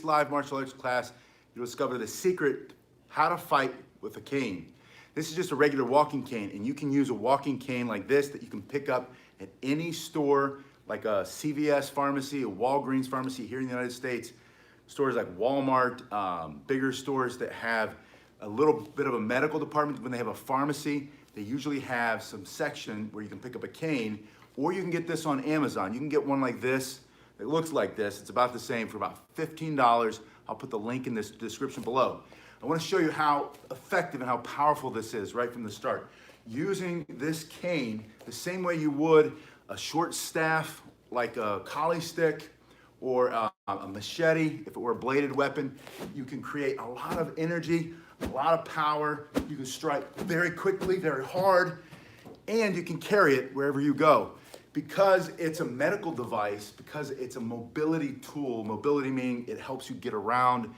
live martial arts class, you'll discover the secret how to fight with a cane. This is just a regular walking cane, and you can use a walking cane like this that you can pick up at any store, like a CVS pharmacy, a Walgreens pharmacy here in the United States, stores like Walmart, bigger stores that have a little bit of a medical department. When they have a pharmacy, they usually have some section where you can pick up a cane, or you can get this on Amazon. You can get one like this. It looks like this. It's about the same for about $15. I'll put the link in this description below. I want to show you how effective and how powerful this is right from the start. Using this cane the same way you would a short staff like a collie stick or a machete, if it were a bladed weapon, you can create a lot of energy, a lot of power. You can strike very quickly, very hard, and you can carry it wherever you go. Because it's a medical device, because it's a mobility tool, mobility meaning it helps you get around,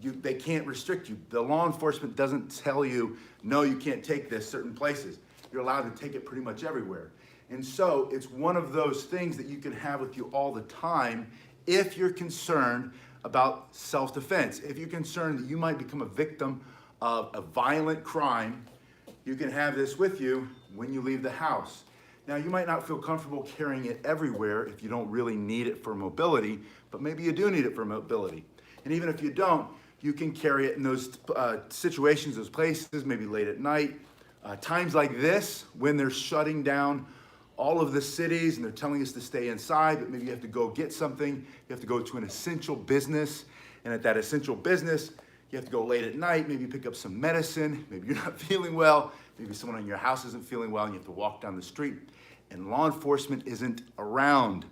they can't restrict you. The law enforcement doesn't tell you, no, you can't take this certain places. You're allowed to take it pretty much everywhere. And so it's one of those things that you can have with you all the time if you're concerned about self-defense. If you're concerned that you might become a victim of a violent crime, you can have this with you when you leave the house. Now, you might not feel comfortable carrying it everywhere if you don't really need it for mobility, but maybe you do need it for mobility. And even if you don't, you can carry it in those situations, those places, maybe late at night. Times like this, when they're shutting down all of the cities and they're telling us to stay inside, but maybe you have to go get something. You have to go to an essential business. And at that essential business, you have to go late at night, maybe pick up some medicine, maybe you're not feeling well, maybe someone in your house isn't feeling well and you have to walk down the street, and law enforcement isn't around.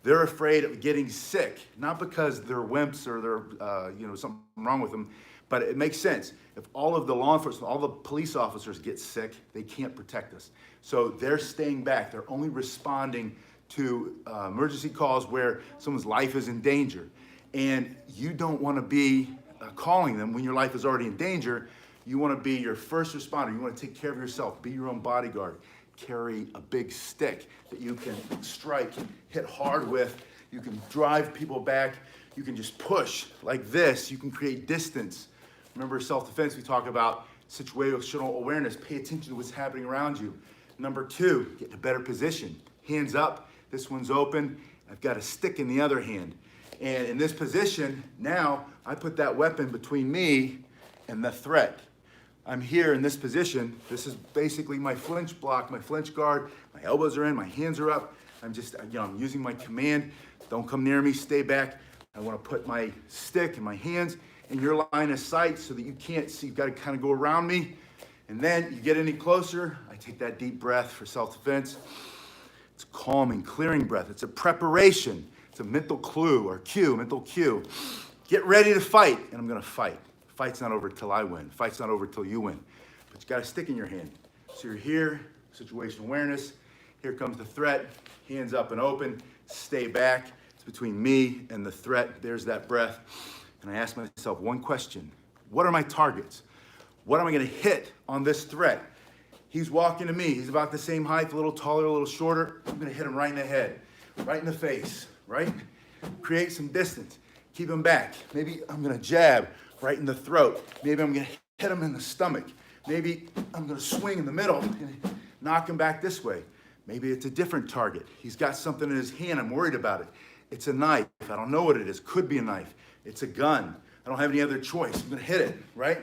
They're afraid of getting sick, not because they're wimps or they're something wrong with them, but it makes sense. If all of the law enforcement, all the police officers get sick, they can't protect us. So they're staying back. They're only responding to emergency calls where someone's life is in danger. And you don't want to be calling them when your life is already in danger. You want to be your first responder. You want to take care of yourself. Be your own bodyguard. Carry a big stick that you can strike, hit hard with. You can drive people back. You can just push like this. You can create distance. Remember, self-defense, we talk about situational awareness. Pay attention to what's happening around you. Number two, get in a better position. Hands up. This one's open. I've got a stick in the other hand. And in this position, now I put that weapon between me and the threat. I'm here in this position. This is basically my flinch block, my flinch guard. My elbows are in, my hands are up. I'm just, I'm using my command. Don't come near me, stay back. I want to put my stick in my hands in your line of sight so that you can't see. You've got to kind of go around me. And then you get any closer, I take that deep breath for self-defense. It's a calming, clearing breath. It's a preparation. It's a mental clue or cue, mental cue. Get ready to fight, and I'm going to fight. Fight's not over till I win. Fight's not over till you win. But you got a stick in your hand. So you're here, situational awareness. Here comes the threat. Hands up and open. Stay back. It's between me and the threat. There's that breath. And I ask myself one question. What are my targets? What am I going to hit on this threat? He's walking to me. He's about the same height, a little taller, a little shorter. I'm going to hit him right in the head, right in the face, right? Create some distance. Keep him back. Maybe I'm going to jab right in the throat. Maybe I'm going to hit him in the stomach. Maybe I'm going to swing in the middle and knock him back this way. Maybe it's a different target. He's got something in his hand. I'm worried about it. It's a knife. I don't know what it is. Could be a knife. It's a gun. I don't have any other choice. I'm going to hit it, right?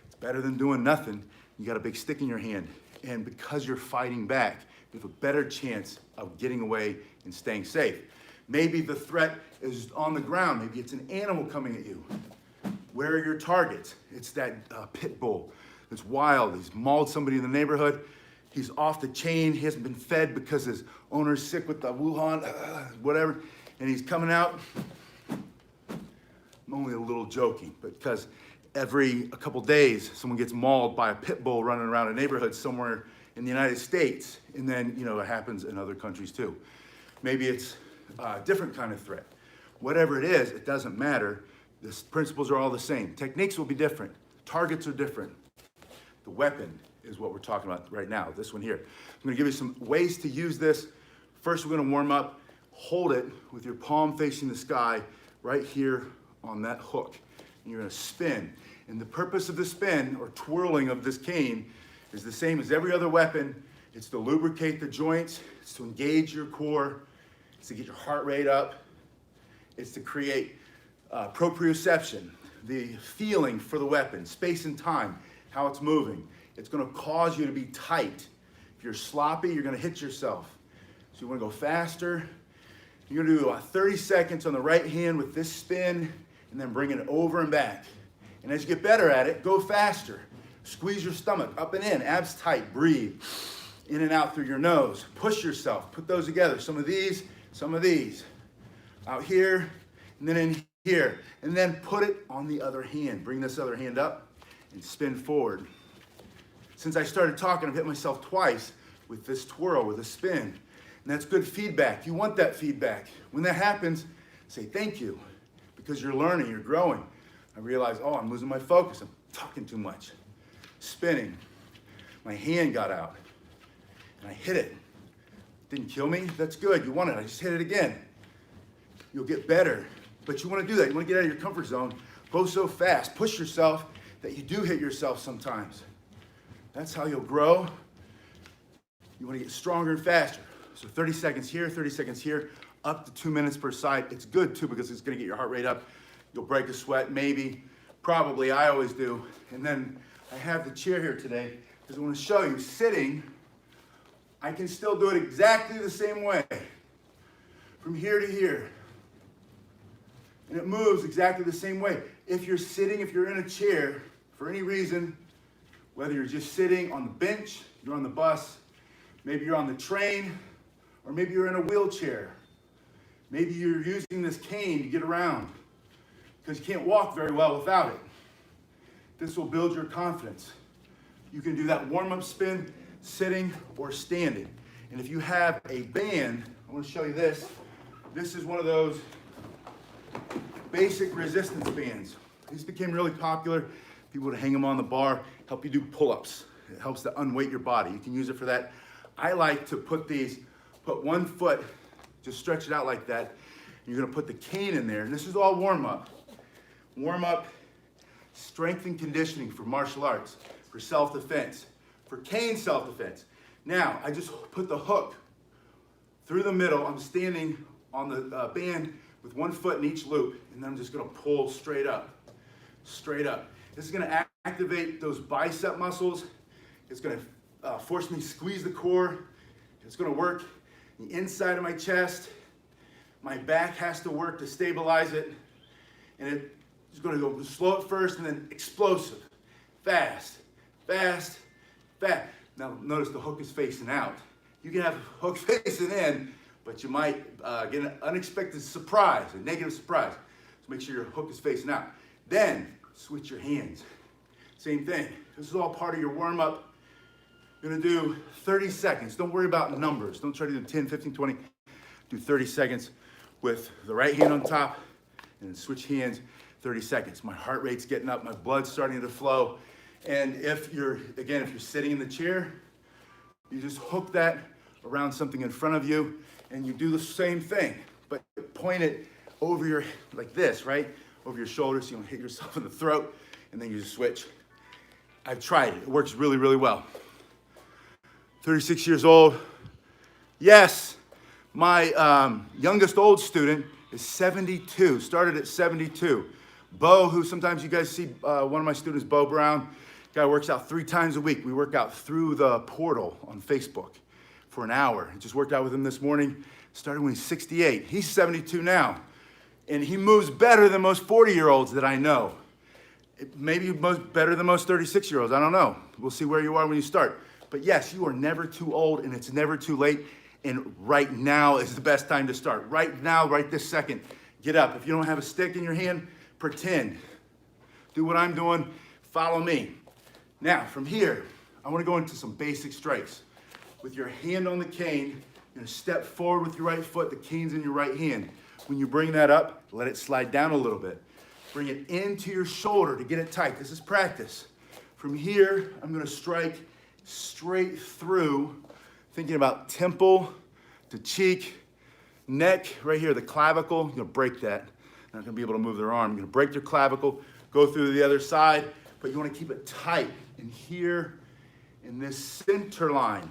It's better than doing nothing. You got a big stick in your hand. And because you're fighting back, you have a better chance of getting away and staying safe. Maybe the threat is on the ground. Maybe it's an animal coming at you. Where are your targets? It's that pit bull that's wild. He's mauled somebody in the neighborhood. He's off the chain. He hasn't been fed because his owner's sick with the Wuhan, whatever. And he's coming out. I'm only a little joking, but because a couple days, someone gets mauled by a pit bull running around a neighborhood somewhere in the United States. And then, it happens in other countries too. Maybe it's a different kind of threat. Whatever it is, it doesn't matter. The principles are all the same. Techniques will be different. Targets are different. The weapon is what we're talking about right now, this one here. I'm going to give you some ways to use this. First, we're going to warm up. Hold it with your palm facing the sky right here on that hook. And you're gonna spin. And the purpose of the spin or twirling of this cane is the same as every other weapon. It's to lubricate the joints, it's to engage your core, it's to get your heart rate up, it's to create proprioception, the feeling for the weapon, space and time, how it's moving. It's gonna cause you to be tight. If you're sloppy, you're gonna hit yourself. So you wanna go faster. You're gonna do 30 seconds on the right hand with this spin and then bring it over and back. And as you get better at it, go faster. Squeeze your stomach up and in, abs tight, breathe. In and out through your nose. Push yourself, put those together. Some of these. Out here, and then in here. And then put it on the other hand. Bring this other hand up and spin forward. Since I started talking, I've hit myself twice with this twirl, with a spin. And that's good feedback. You want that feedback. When that happens, say thank you, because you're learning, you're growing. I realize, oh, I'm losing my focus. I'm talking too much. Spinning. My hand got out. And I hit it. Didn't kill me? That's good. You want it. I just hit it again. You'll get better. But you want to do that. You want to get out of your comfort zone. Go so fast. Push yourself that you do hit yourself sometimes. That's how you'll grow. You want to get stronger and faster. So 30 seconds here, 30 seconds here, up to 2 minutes per side. It's good too because it's going to get your heart rate up. You'll break a sweat, maybe, probably. I always do. And then I have the chair here today because I want to show you sitting. I can still do it exactly the same way, from here to here. And it moves exactly the same way. If you're sitting, if you're in a chair, for any reason, whether you're just sitting on the bench, you're on the bus, maybe you're on the train, or maybe you're in a wheelchair. Maybe you're using this cane to get around because you can't walk very well without it. This will build your confidence. You can do that warm-up spin sitting or standing. And if you have a band, I want to show you this. This is one of those basic resistance bands. These became really popular. People would hang them on the bar, help you do pull-ups. It helps to unweight your body. You can use it for that. I like to put one foot, just stretch it out like that. You're gonna put the cane in there, and this is all warm-up. Warm-up, strength and conditioning for martial arts, for self-defense, for cane self-defense. Now, I just put the hook through the middle. I'm standing on the band with one foot in each loop, and then I'm just gonna pull straight up, straight up. This is gonna activate those bicep muscles. It's gonna force me to squeeze the core. It's gonna work the inside of my chest. My back has to work to stabilize it. And it's gonna go slow at first and then explosive. Fast, fast, fast. Now notice the hook is facing out. You can have the hook facing in, but you might get an unexpected surprise, a negative surprise. So make sure your hook is facing out. Then switch your hands. Same thing. This is all part of your warm-up. You're gonna do 30 seconds. Don't worry about numbers. Don't try to do 10, 15, 20. Do 30 seconds with the right hand on top and then switch hands, 30 seconds. My heart rate's getting up, my blood's starting to flow. And if you're sitting in the chair, you just hook that around something in front of you and you do the same thing, but point it over your, like this, right? Over your shoulders, so you don't hit yourself in the throat, and then you just switch. I've tried it. It works really, really well. 36 years old. Yes, my youngest old student is 72, started at 72. Bo, who sometimes you guys see, one of my students, Bo Brown, guy works out 3 times a week. We work out through the portal on Facebook for an hour. I just worked out with him this morning. Started when he's 68. He's 72 now. And he moves better than most 40-year-olds that I know. Maybe better than most 36-year-olds, I don't know. We'll see where you are when you start. But yes, you are never too old and it's never too late. And right now is the best time to start. Right now, right this second, get up. If you don't have a stick in your hand, pretend. Do what I'm doing, follow me. Now, from here, I want to go into some basic strikes. With your hand on the cane, you're gonna step forward with your right foot, the cane's in your right hand. When you bring that up, let it slide down a little bit. Bring it into your shoulder to get it tight. This is practice. From here, I'm gonna strike straight through, thinking about temple to cheek, neck, right here, the clavicle, you're gonna break that. not gonna be able to move their arm. You're gonna break their clavicle, go through the other side, but you wanna keep it tight. And here, in this center line,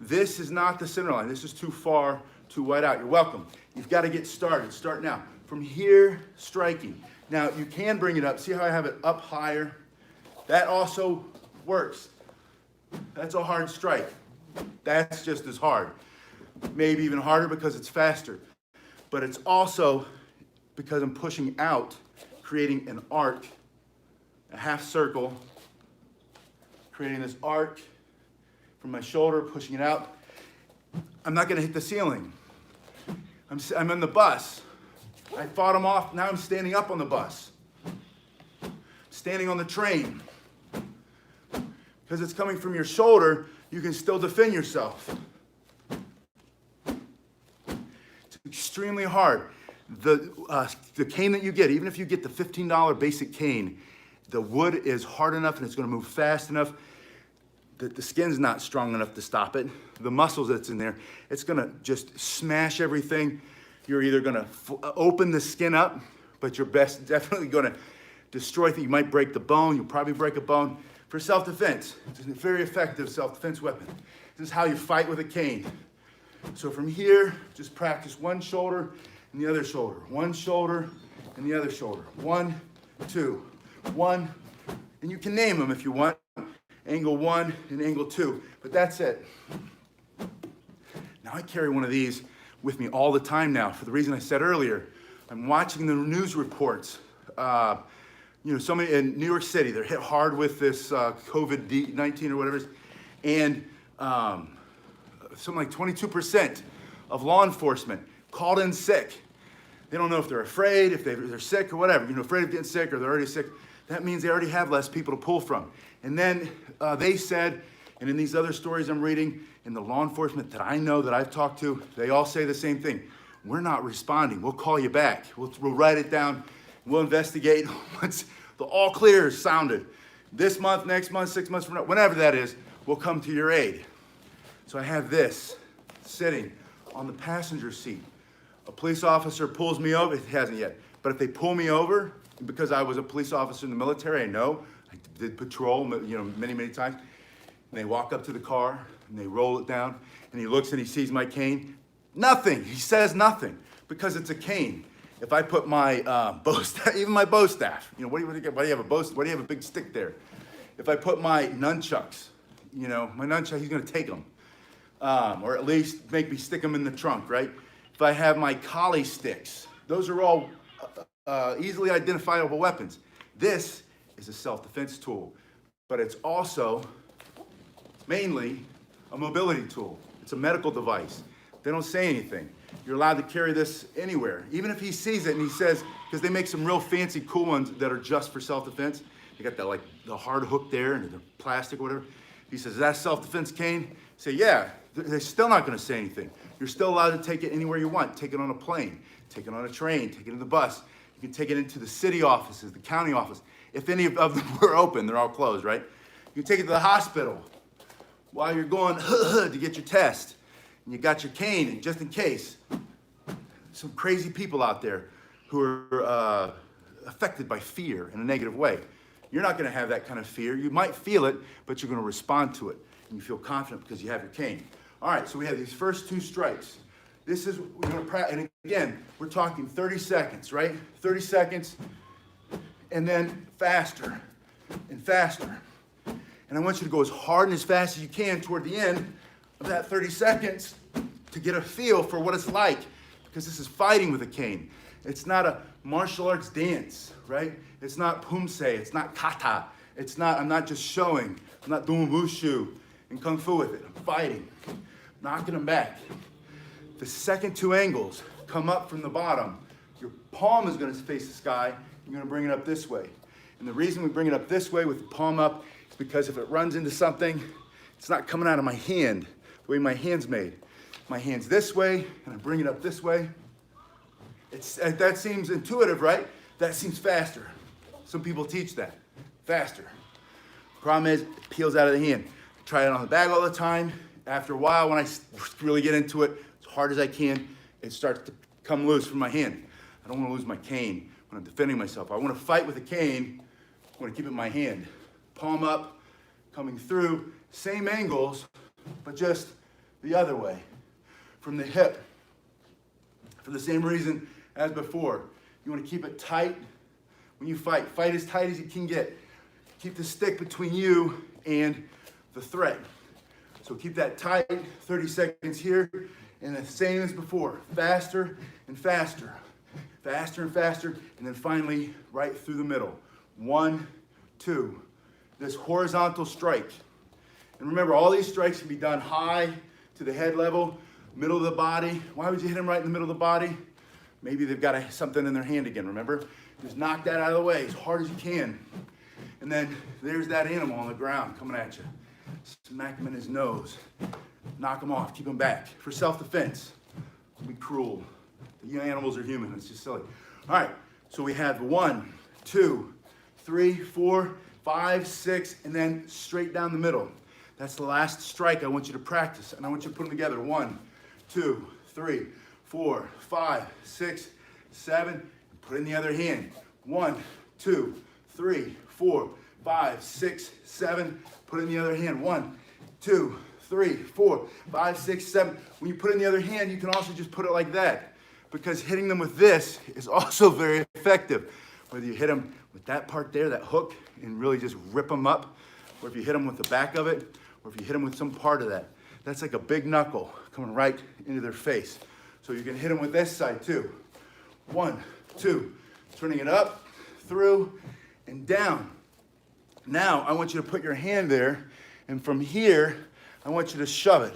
this is not the center line. This is too far, too wide out. You're welcome. You've got to get started. Start now. From here, striking. Now, you can bring it up. See how I have it up higher? That also works. That's a hard strike. That's just as hard. Maybe even harder because it's faster. But it's also because I'm pushing out, creating an arc, a half circle, creating this arc from my shoulder, pushing it out. I'm not gonna hit the ceiling. I'm on the bus. I fought him off, now I'm standing up on the bus. Standing on the train. Because it's coming from your shoulder, you can still defend yourself. It's extremely hard. The cane that you get, even if you get the $15 basic cane, the wood is hard enough and it's gonna move fast enough that the skin's not strong enough to stop it. The muscles that's in there, it's gonna just smash everything. You're either gonna open the skin up, but you're definitely gonna destroy things. You might break the bone, you'll probably break a bone. For self-defense, it's a very effective self-defense weapon. This is how you fight with a cane. So from here, just practice one shoulder and the other shoulder. One shoulder and the other shoulder. 1, 2, 1, and you can name them if you want. Angle 1 and angle 2, but that's it. Now I carry one of these with me all the time now for the reason I said earlier. I'm watching the news reports. So many in New York City, they're hit hard with this COVID-19 or whatever it is, and something like 22% of law enforcement called in sick. They don't know if they're afraid, if they're sick or whatever, afraid of getting sick or they're already sick. That means they already have less people to pull from. And then they said, and in these other stories I'm reading, in the law enforcement that I know, that I've talked to, they all say the same thing. We're not responding. We'll call you back. We'll write it down. We'll investigate. Once the all clear is sounded, this month, next month, 6 months from now, whenever that is, we'll come to your aid. So I have this sitting on the passenger seat. A police officer pulls me over. It hasn't yet. But if they pull me over, because I was a police officer in the military, I know. I did patrol, many, many times. And they walk up to the car and they roll it down and he looks and he sees my cane. Nothing, he says nothing because it's a cane. If I put my bow staff, even my bow staff, why do you have a big stick there? If I put my nunchucks, he's gonna take them. Or at least make me stick them in the trunk, right? If I have my collie sticks, those are all easily identifiable weapons. This is a self-defense tool, but it's also mainly a mobility tool. It's a medical device. They don't say anything. You're allowed to carry this anywhere. Even if he sees it and he says, because they make some real fancy cool ones that are just for self-defense. They got that the hard hook there and the plastic or whatever. He says, is that self-defense cane? Say, yeah. They're still not gonna say anything. You're still allowed to take it anywhere you want. Take it on a plane, take it on a train, take it in the bus. You can take it into the city offices, the county office. If any of them were open, they're all closed, right? You can take it to the hospital while you're going to get your test. And you got your cane, and just in case. Some crazy people out there who are affected by fear in a negative way. You're not gonna have that kind of fear. You might feel it, but you're gonna respond to it. And you feel confident because you have your cane. All right, so we have these first 2 strikes. This is, we're gonna practice, and again, we're talking 30 seconds, right? 30 seconds, and then faster, and faster. And I want you to go as hard and as fast as you can toward the end of that 30 seconds to get a feel for what it's like, because this is fighting with a cane. It's not a martial arts dance, right? It's not pumse, it's not kata. I'm not just showing, I'm not doing wushu and kung fu with it. I'm fighting, knocking them back. The second 2 angles come up from the bottom. Your palm is gonna face the sky. You're gonna bring it up this way. And the reason we bring it up this way with the palm up is because if it runs into something, it's not coming out of my hand the way my hand's made. My hand's this way, and I bring it up this way. That seems intuitive, right? That seems faster. Some people teach that, faster. Problem is, it peels out of the hand. Try it on the bag all the time. After a while, when I really get into it, as hard as I can, it starts to come loose from my hand. I don't want to lose my cane. when I'm defending myself. I want to fight with a cane, I want to keep it in my hand. Palm up, coming through, same angles, but just the other way, from the hip. For the same reason as before. You want to keep it tight when you fight. Fight as tight as you can get. Keep the stick between you and the threat. So keep that tight, 30 seconds here, and the same as before. Faster and faster. Faster and faster, and then finally right through the middle. 1, 2. This horizontal strike. And remember, all these strikes can be done high to the head level, middle of the body. Why would you hit them right in the middle of the body? Maybe they've got something in their hand again, remember? Just knock that out of the way as hard as you can. And then there's that animal on the ground coming at you. Smack him in his nose. Knock him off, keep him back. For self-defense, don't be cruel. The animals are human, it's just silly. All right, so we have 1, 2, 3, 4, 5, 6, and then straight down the middle. That's the last strike I want you to practice, and I want you to put them together. 1, 2, 3, 4, 5, 6, 7. Put it in the other hand. 1, 2, 3, 4, 5, 6, 7. Put it in the other hand. 1, 2, 3, 4, 5, 6, 7. When you put it in the other hand, you can also just put it like that, because hitting them with this is also very effective. Whether you hit them with that part there, that hook, and really just rip them up, or if you hit them with the back of it, or if you hit them with some part of that. That's like a big knuckle coming right into their face. So you can hit them with this side too. 1, 2, turning it up, through, and down. Now I want you to put your hand there, and from here, I want you to shove it.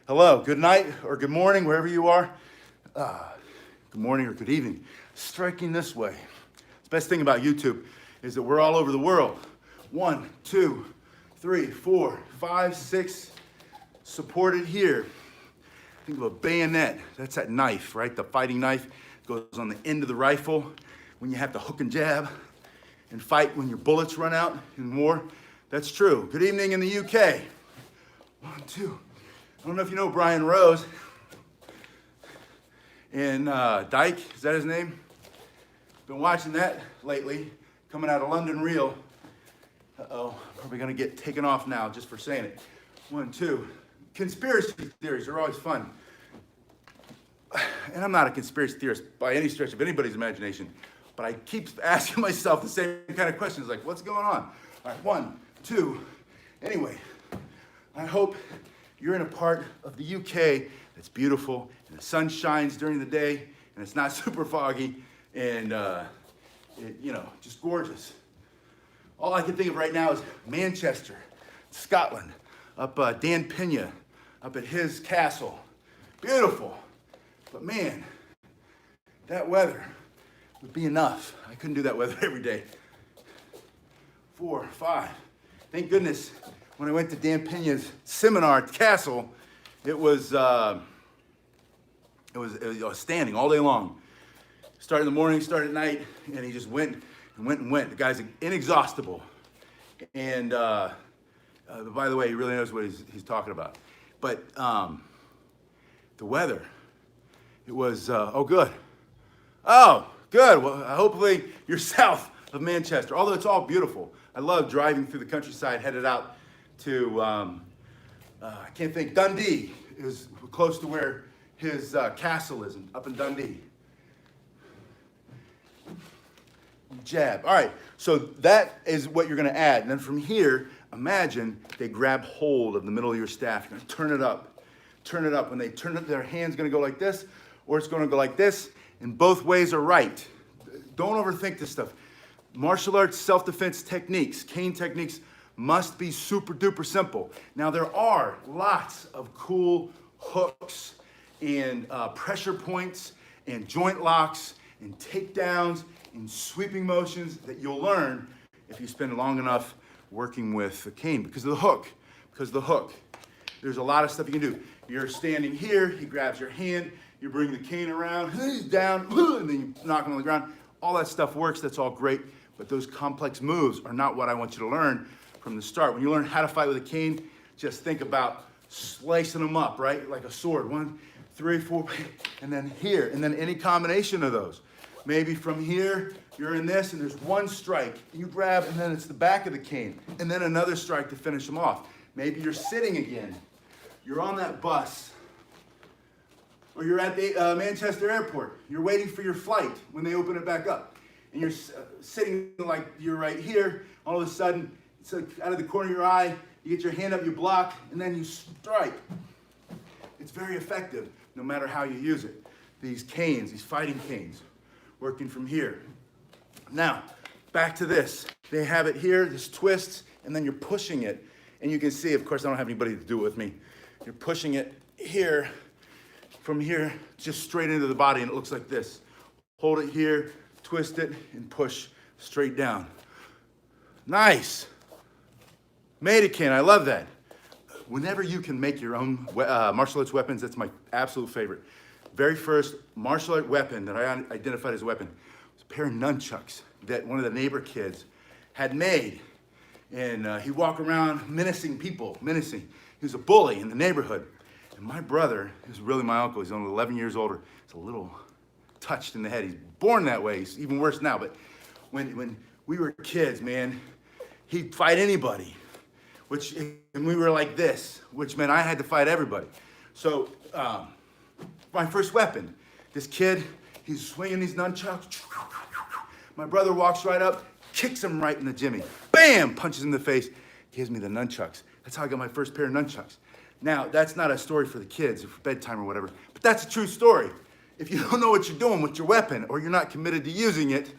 Hello, good night, or good morning, wherever you are. Good morning or good evening. Striking this way. The best thing about YouTube is that we're all over the world. 1, 2, 3, 4, 5, 6. Supported here. Think of a bayonet. That's that knife, right? The fighting knife goes on the end of the rifle when you have to hook and jab and fight when your bullets run out in war. That's true. Good evening in the UK. 1, 2. I don't know if you know Brian Rose. And Dyke, is that his name? Been watching that lately, coming out of London Real. Uh-oh, probably gonna get taken off now just for saying it. 1, 2. Conspiracy theories are always fun. And I'm not a conspiracy theorist by any stretch of anybody's imagination, but I keep asking myself the same kind of questions, like, what's going on? All right, 1, 2. Anyway, I hope you're in a part of the UK that's beautiful, and the sun shines during the day, and it's not super foggy, and just gorgeous. All I can think of right now is Manchester, Scotland, up Dan Pena, up at his castle. Beautiful. But man, that weather would be enough. I couldn't do that weather every day. 4, 5. Thank goodness when I went to Dan Pena's seminar at the castle, it was standing all day long. Start in the morning, start at night, and he just went and went and went. The guy's inexhaustible. And by the way, he really knows what he's talking about. But the weather, it was, oh, good. Oh, good. Well, hopefully you're south of Manchester, although it's all beautiful. I love driving through the countryside, headed out to, I can't think, Dundee is close to where his castle is, up in Dundee. Jab. All right, so that is what you're going to add. And then from here, imagine they grab hold of the middle of your staff. You're going to turn it up. Turn it up. When they turn it, their hand's going to go like this, or it's going to go like this, and both ways are right. Don't overthink this stuff. Martial arts self-defense techniques, cane techniques, must be super duper simple. Now there are lots of cool hooks and pressure points and joint locks and takedowns and sweeping motions that you'll learn if you spend long enough working with the cane because of the hook. Because of the hook. There's a lot of stuff you can do. You're standing here, he grabs your hand, you bring the cane around, he's down, and then you knock him on the ground. All that stuff works, that's all great, but those complex moves are not what I want you to learn from the start. When you learn how to fight with a cane, just think about slicing them up, right? Like a sword. 1, 3, 4, and then here, and then any combination of those. Maybe from here, you're in this and there's one strike. You grab and then it's the back of the cane. And then another strike to finish them off. Maybe you're sitting again. You're on that bus. Or you're at the Manchester airport. You're waiting for your flight when they open it back up. And you're sitting like you're right here. All of a sudden, it's like out of the corner of your eye, you get your hand up, you block, and then you strike. It's very effective, no matter how you use it. These canes, these fighting canes, working from here. Now, back to this. They have it here, this twists, and then you're pushing it. And you can see, of course, I don't have anybody to do it with me. You're pushing it here, from here, just straight into the body, and it looks like this. Hold it here, twist it, and push straight down. Nice. Made it, Ken. I love that. Whenever you can make your own martial arts weapons, that's my absolute favorite. Very first martial art weapon that I identified as a weapon was a pair of nunchucks that one of the neighbor kids had made. And he'd walk around menacing people, menacing. He was a bully in the neighborhood. And my brother, who's really my uncle, he's only 11 years older, he's a little touched in the head. He's born that way. He's even worse now. But when we were kids, man, he'd fight anybody. And we were like this, which meant I had to fight everybody. So my first weapon, this kid, he's swinging these nunchucks. My brother walks right up, kicks him right in the jimmy. Bam! Punches him in the face, gives me the nunchucks. That's how I got my first pair of nunchucks. Now, that's not a story for the kids or for bedtime or whatever, but that's a true story. If you don't know what you're doing with your weapon or you're not committed to using it,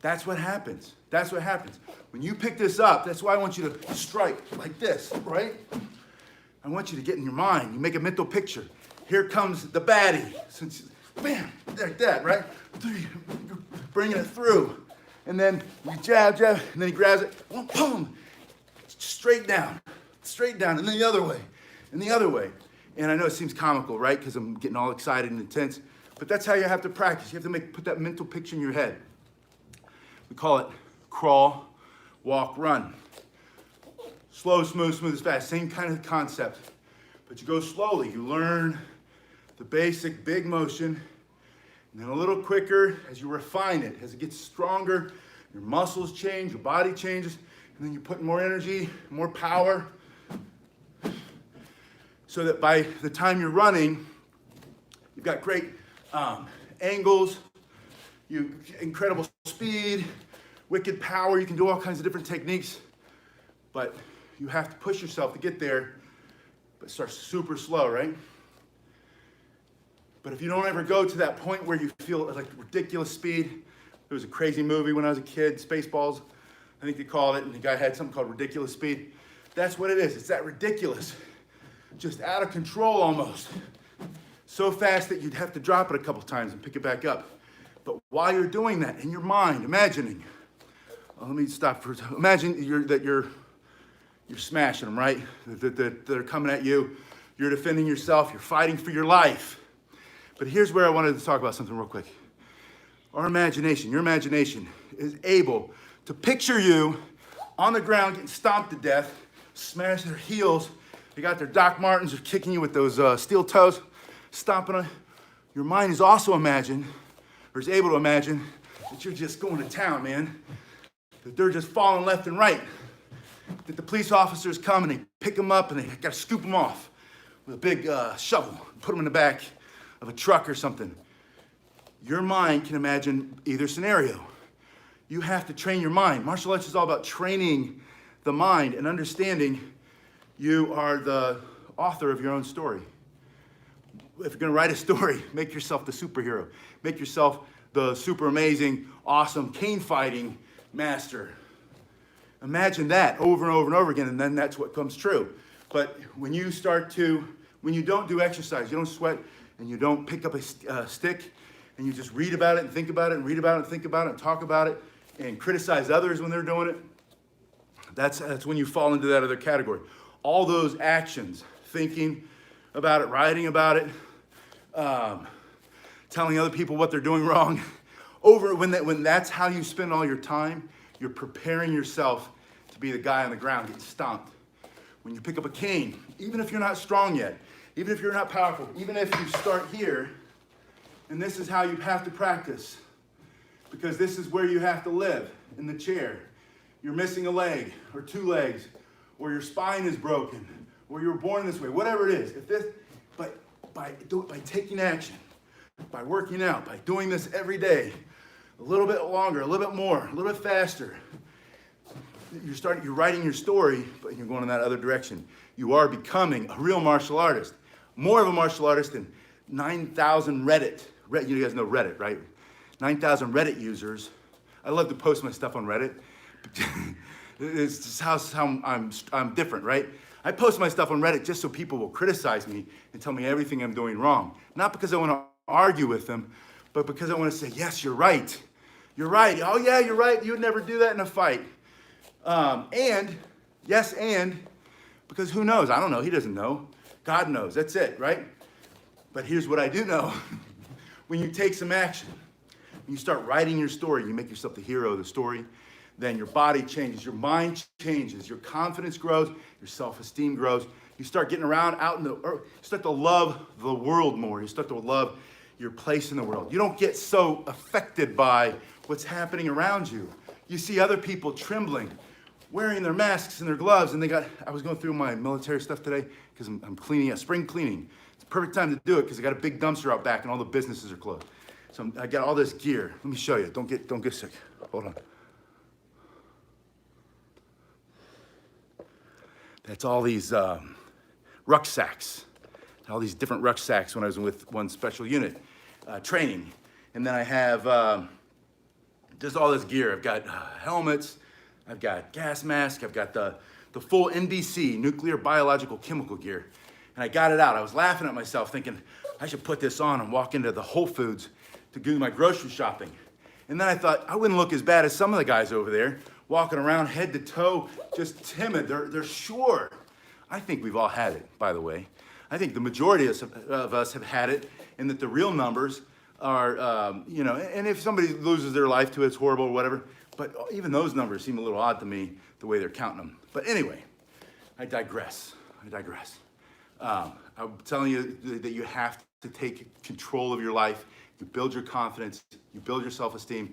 that's what happens. That's what happens. When you pick this up, that's why I want you to strike like this, right? I want you to get in your mind. You make a mental picture. Here comes the baddie. Since, bam, like that, right? Bringing it through. And then you jab, and then he grabs it, boom, straight down, and then the other way, and the other way. And I know it seems comical, right? Because I'm getting all excited and intense, but that's how you have to practice. You have to put that mental picture in your head. We call it crawl, walk, run. Slow, smooth, smooth, fast. Same kind of concept. But you go slowly. You learn the basic big motion. And then a little quicker as you refine it. As it gets stronger, your muscles change, your body changes. And then you put more energy, more power. So that by the time you're running, you've got great angles, incredible speed, wicked power. You can do all kinds of different techniques, but you have to push yourself to get there, but start super slow, right? But if you don't ever go to that point where you feel like ridiculous speed, there was a crazy movie when I was a kid, Spaceballs, I think they called it, and the guy had something called ridiculous speed. That's what it is. It's that ridiculous, just out of control almost. So fast that you'd have to drop it a couple times and pick it back up. But while you're doing that in your mind, imagining, let me stop for a second. Imagine you're smashing them, right? They're coming at you. You're defending yourself. You're fighting for your life. But here's where I wanted to talk about something real quick. Our imagination, your imagination, is able to picture you on the ground getting stomped to death, smash their heels. They got their Doc Martens, they're kicking you with those steel toes, stomping on. Your mind is also is able to imagine that you're just going to town, man. That they're just falling left and right. That the police officers come and they pick them up and they got to scoop them off with a big shovel, put them in the back of a truck or something. Your mind can imagine either scenario. You have to train your mind. Martial arts is all about training the mind and understanding you are the author of your own story. If you're gonna write a story, make yourself the superhero. Make yourself the super amazing, awesome cane fighting master. Imagine that over and over and over again, and then that's what comes true. But when you don't do exercise, you don't sweat, and you don't pick up a stick, and you just read about it and think about it and read about it and think about it and talk about it and criticize others when they're doing it, that's when you fall into that other category. All those actions, thinking about it, writing about it, telling other people what they're doing wrong, when that's how you spend all your time, you're preparing yourself to be the guy on the ground getting stomped. When you pick up a cane, even if you're not strong yet, even if you're not powerful, even if you start here, and this is how you have to practice. because this is where you have to live, in the chair. You're missing a leg or two legs, or your spine is broken, or you were born this way, whatever it is. If this, but by taking action, by working out, by doing this every day, a little bit longer, a little bit more, a little bit faster, you're writing your story, but you're going in that other direction. You are becoming a real martial artist, more of a martial artist than 9,000 Reddit. You guys know Reddit, right? 9,000 Reddit users. I love to post my stuff on Reddit. It's just how I'm different, right? I post my stuff on Reddit just so people will criticize me and tell me everything I'm doing wrong. Not because I want to argue with them, but because I want to say, yes, you're right. You're right. Oh yeah, you're right. You would never do that in a fight. And because who knows? I don't know. He doesn't know. God knows. That's it, right? But here's what I do know. When you take some action, when you start writing your story, you make yourself the hero of the story, then your body changes, your mind changes, your confidence grows, your self-esteem grows. You start getting around out in the earth. You start to love the world more. You start to love your place in the world. You don't get so affected by what's happening around you. You see other people trembling, wearing their masks and their gloves, and I was going through my military stuff today because I'm cleaning, spring cleaning. It's the perfect time to do it because I got a big dumpster out back and all the businesses are closed. So I got all this gear. Let me show you. Don't get sick. Hold on. That's all these rucksacks, all these different rucksacks when I was with one special unit training. And then I have just all this gear. I've got helmets, I've got gas masks, I've got the full NBC, nuclear biological chemical gear. And I got it out. I was laughing at myself thinking, I should put this on and walk into the Whole Foods to do my grocery shopping. And then I thought, I wouldn't look as bad as some of the guys over there, walking around head to toe, just timid. They're sure. I think we've all had it, by the way. I think the majority of us have had it, and that the real numbers are, and if somebody loses their life to it, it's horrible or whatever, but even those numbers seem a little odd to me, the way they're counting them. But anyway, I digress. I'm telling you that you have to take control of your life. You build your confidence, you build your self-esteem,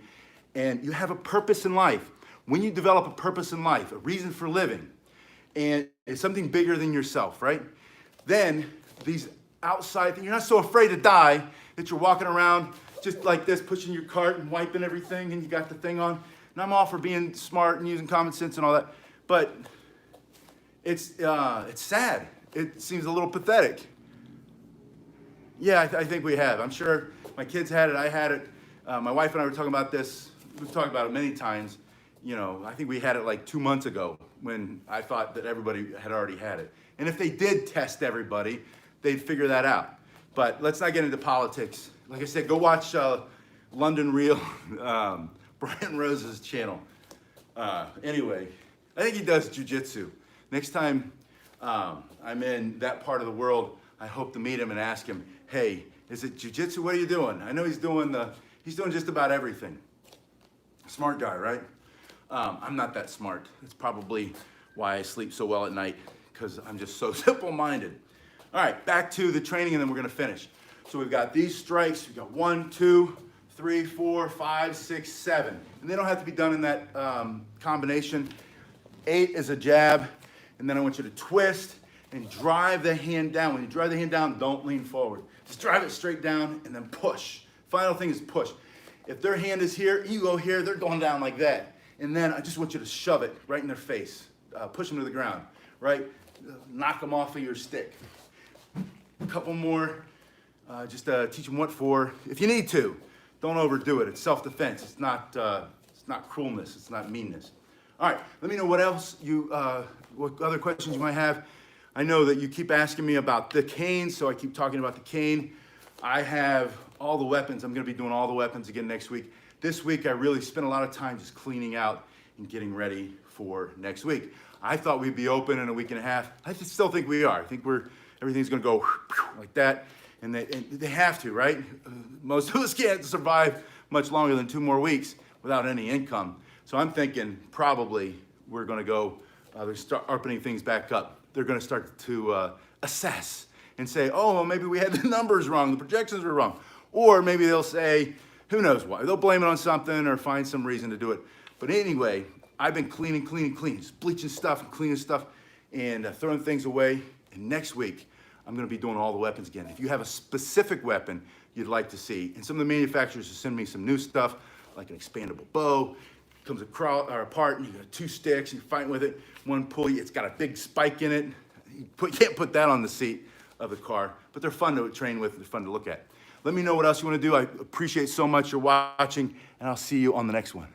and you have a purpose in life. When you develop a purpose in life, a reason for living, and it's something bigger than yourself, right? Then these outside things, you're not so afraid to die that you're walking around just like this, pushing your cart and wiping everything, and you got the thing on. And I'm all for being smart and using common sense and all that, but it's sad. It seems a little pathetic. Yeah, I think we have. I'm sure my kids had it, I had it. My wife and I were talking about this. We've talked about it many times. I think we had it like 2 months ago when I thought that everybody had already had it. And if they did test everybody, they'd figure that out. But let's not get into politics. Like I said, go watch London Real, Brian Rose's channel. Anyway, I think he does jujitsu. Next time I'm in that part of the world, I hope to meet him and ask him, hey, is it jujitsu? What are you doing? I know he's doing just about everything. Smart guy, right? I'm not that smart. It's probably why I sleep so well at night, because I'm just so simple-minded. All right, back to the training, and then we're gonna finish. So we've got these strikes. We've got 1, 2, 3, 4, 5, 6, 7. And they don't have to be done in that combination. 8 is a jab, and then I want you to twist and drive the hand down. When you drive the hand down, don't lean forward. Just drive it straight down and then push. Final thing is push. If their hand is here, you go here, they're going down like that. And then I just want you to shove it right in their face. Push them to the ground, right? Knock them off of your stick. A couple more, just teach them what for. If you need to, don't overdo it. It's self-defense. It's not cruelness. It's not meanness. All right, let me know what else what other questions you might have. I know that you keep asking me about the cane, so I keep talking about the cane. I have all the weapons. I'm gonna be doing all the weapons again next week. This week, I really spent a lot of time just cleaning out and getting ready for next week. I thought we'd be open in a week and a half. I still think we are. I think everything's gonna go like that, and they have to, right? Most of us can't survive much longer than 2 more weeks without any income. So I'm thinking probably we're gonna go, they start opening things back up. They're gonna start to assess and say, oh, well, maybe we had the numbers wrong, the projections were wrong. Or maybe they'll say, Who knows why? They'll blame it on something or find some reason to do it. But anyway, I've been cleaning, just bleaching stuff and cleaning stuff and throwing things away. And next week, I'm gonna be doing all the weapons again. If you have a specific weapon you'd like to see, and some of the manufacturers are sending me some new stuff, like an expandable bow, comes apart, and you got 2 sticks, you're fighting with it, 1 pulley, it's got a big spike in it. You can't put that on the seat of the car, but they're fun to train with, they're fun to look at. Let me know what else you wanna do. I appreciate so much your watching, and I'll see you on the next one.